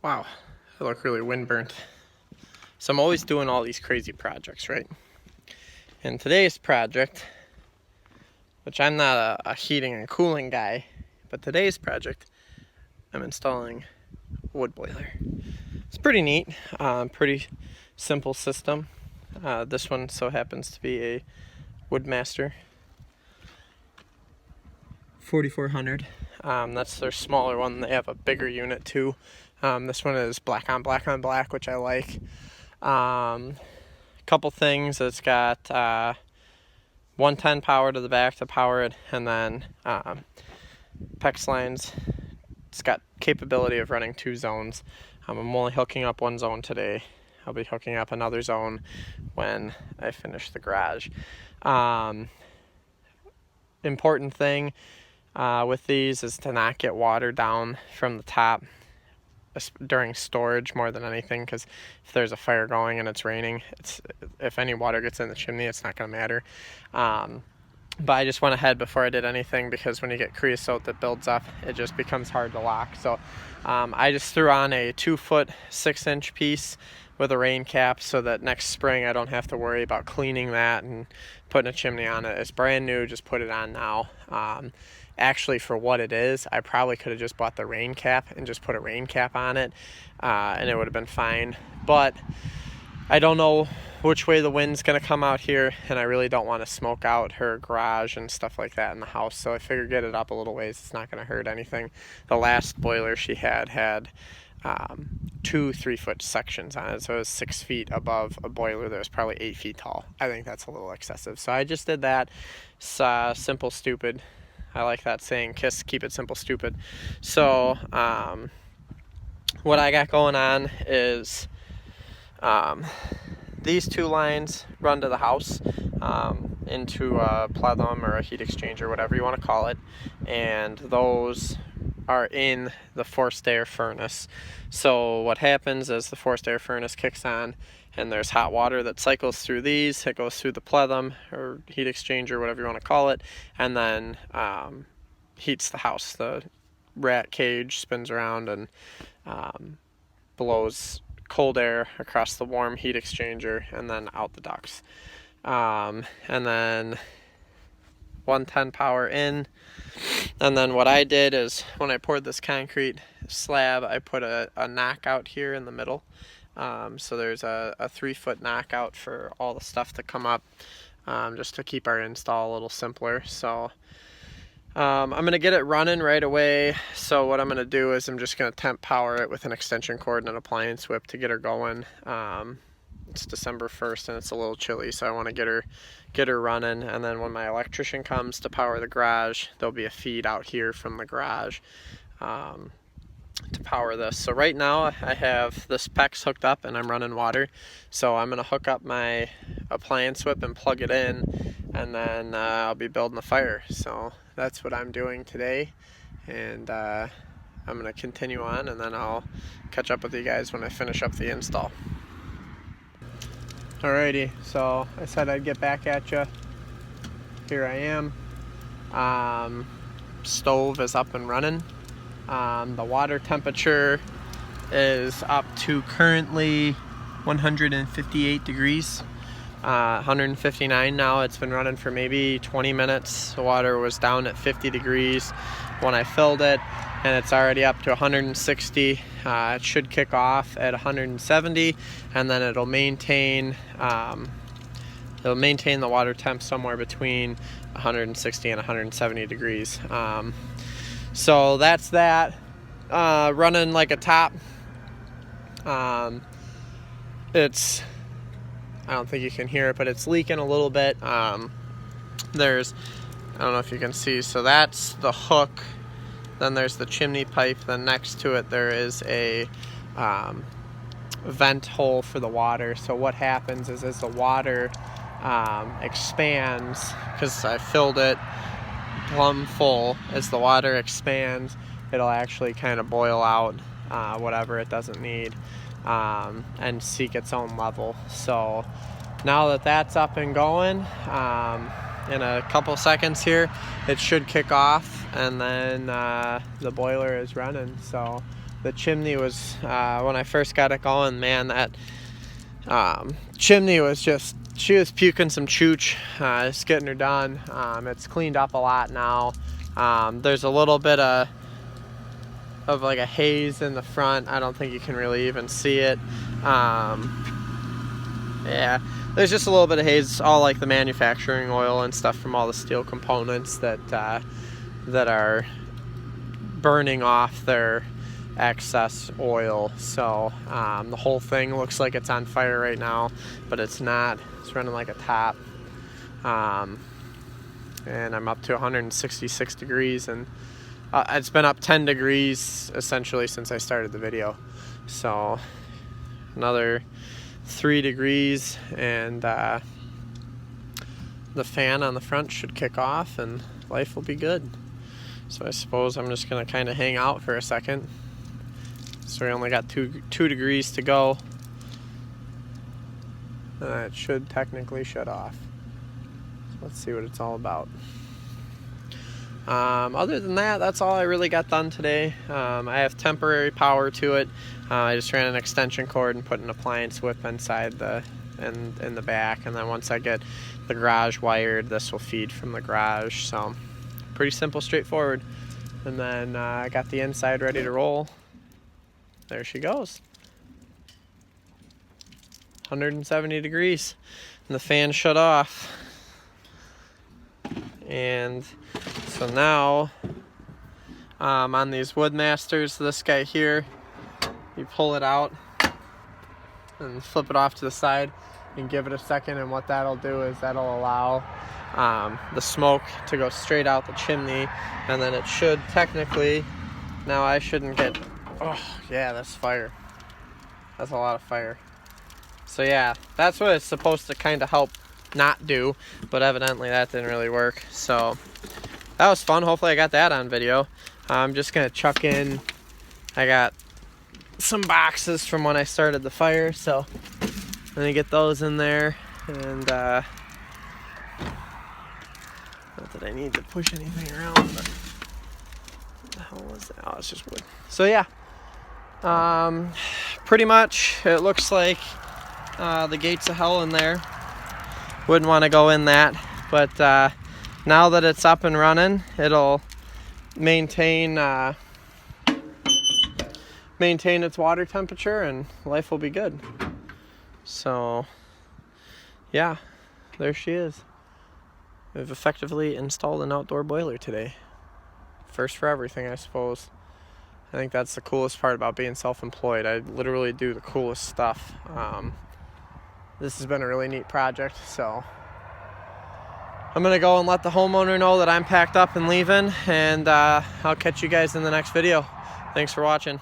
Wow, I look really windburnt. So I'm always doing all these crazy projects, right? And today's project, which I'm not a heating and cooling guy, but today's project, I'm installing a wood boiler. It's pretty neat, pretty simple system. This one so happens to be a Woodmaster 4400. That's their smaller one. They have a bigger unit too. This one is black on black on black, which I like. Couple things, it's got 110 power to the back to power it, and then PEX lines. It's got capability of running 2 zones. I'm only hooking up 1 zone today. I'll be hooking up another zone when I finish the garage. Important thing with these is to not get water down from the top during storage more than anything, because if there's a fire going and it's raining, if any water gets in the chimney, it's not going to matter. But I just went ahead before I did anything, because when you get creosote that builds up, it just becomes hard to lock. So I just threw on a 2-foot 6-inch piece with a rain cap, so that next spring I don't have to worry about cleaning that and putting a chimney on it. It's brand new, just put it on now. Actually, for what it is, I probably could have just bought the rain cap and just put a rain cap on it, and it would have been fine. But I don't know which way the wind's going to come out here, and I really don't want to smoke out her garage and stuff like that in the house, so I figured get it up a little ways. It's not going to hurt anything. The last boiler she had 2 3-foot sections on it, so it was 6 feet above a boiler that was probably 8 feet tall. I think that's a little excessive, so I just did that. It's simple, stupid. I like that saying, KISS, keep it simple, stupid. So what I got going on is these 2 lines run to the house into a plenum or a heat exchanger, whatever you want to call it, and those are in the forced air furnace. So what happens is the forced air furnace kicks on, and there's hot water that cycles through these. It goes through the plenum or heat exchanger, whatever you want to call it, and then heats the house. The rat cage spins around and blows cold air across the warm heat exchanger and then out the ducts. And then 110 power in. And then what I did is, when I poured this concrete slab, I put a knockout here in the middle. So there's a 3-foot knockout for all the stuff to come up, just to keep our install a little simpler. So I'm going to get it running right away. So what I'm going to do is I'm just going to temp power it with an extension cord and an appliance whip to get her going. It's December 1st and it's a little chilly, so I want to get her running. And then when my electrician comes to power the garage, there'll be a feed out here from the garage to power this. So right now I have this PEX hooked up and I'm running water. So I'm going to hook up my appliance whip and plug it in, and then I'll be building a fire. So that's what I'm doing today, and I'm going to continue on, and then I'll catch up with you guys when I finish up the install. Alrighty, so I said I'd get back at you. Here I am. Stove is up and running. The water temperature is up to currently 158 degrees. 159 now. It's been running for maybe 20 minutes. The water was down at 50 degrees when I filled it, and it's already up to 160. It should kick off at 170, and then it'll maintain the water temp somewhere between 160 and 170 degrees. So that's that. Running like a top. I don't think you can hear it, but it's leaking a little bit. I don't know if you can see, so that's the hook. Then there's the chimney pipe. Then next to it there is a vent hole for the water. So what happens is, as the water expands, because I filled it plumb full, as the water expands, it'll actually kind of boil out whatever it doesn't need, and seek its own level. So now that that's up and going, in a couple seconds here it should kick off, and then the boiler is running. So the chimney was, when I first got it going, man, that chimney was just, she was puking some chooch. Just getting her done. It's cleaned up a lot now. There's a little bit of like a haze in the front. I don't think you can really even see it. Yeah, there's just a little bit of haze, all like the manufacturing oil and stuff from all the steel components that are burning off their excess oil. So the whole thing looks like it's on fire right now, but it's not. It's running like a top. And I'm up to 166 degrees, and it's been up 10 degrees essentially since I started the video. So another 3 degrees, and the fan on the front should kick off and life will be good. So I suppose I'm just gonna kind of hang out for a second. So we only got two degrees to go. It should technically shut off. So let's see what it's all about. Other than that, that's all I really got done today. I have temporary power to it. I just ran an extension cord and put an appliance whip inside in the back, and then once I get the garage wired, this will feed from the garage. So pretty simple, straightforward. And then I got the inside ready to roll. There she goes. 170 degrees, and the fan shut off. And so now on these Woodmasters, this guy here, you pull it out and flip it off to the side and give it a second, and what that'll do is that'll allow the smoke to go straight out the chimney, and then it should technically, now I shouldn't get, oh yeah, that's fire. That's a lot of fire. So yeah, that's what it's supposed to kind of help not do, but evidently that didn't really work. So that was fun. Hopefully I got that on video. I'm just gonna chuck in, I got some boxes from when I started the fire, so I'm gonna get those in there. And not that I need to push anything around, but what the hell was that? Oh, it's just wood. So yeah, pretty much it looks like the gates of hell in there. Wouldn't want to go in that, but now that it's up and running, it'll maintain its water temperature, and life will be good. So yeah, there she is. We've effectively installed an outdoor boiler today. First for everything, I suppose. I think that's the coolest part about being self-employed. I literally do the coolest stuff. This has been a really neat project, so I'm gonna go and let the homeowner know that I'm packed up and leaving, and I'll catch you guys in the next video. Thanks for watching.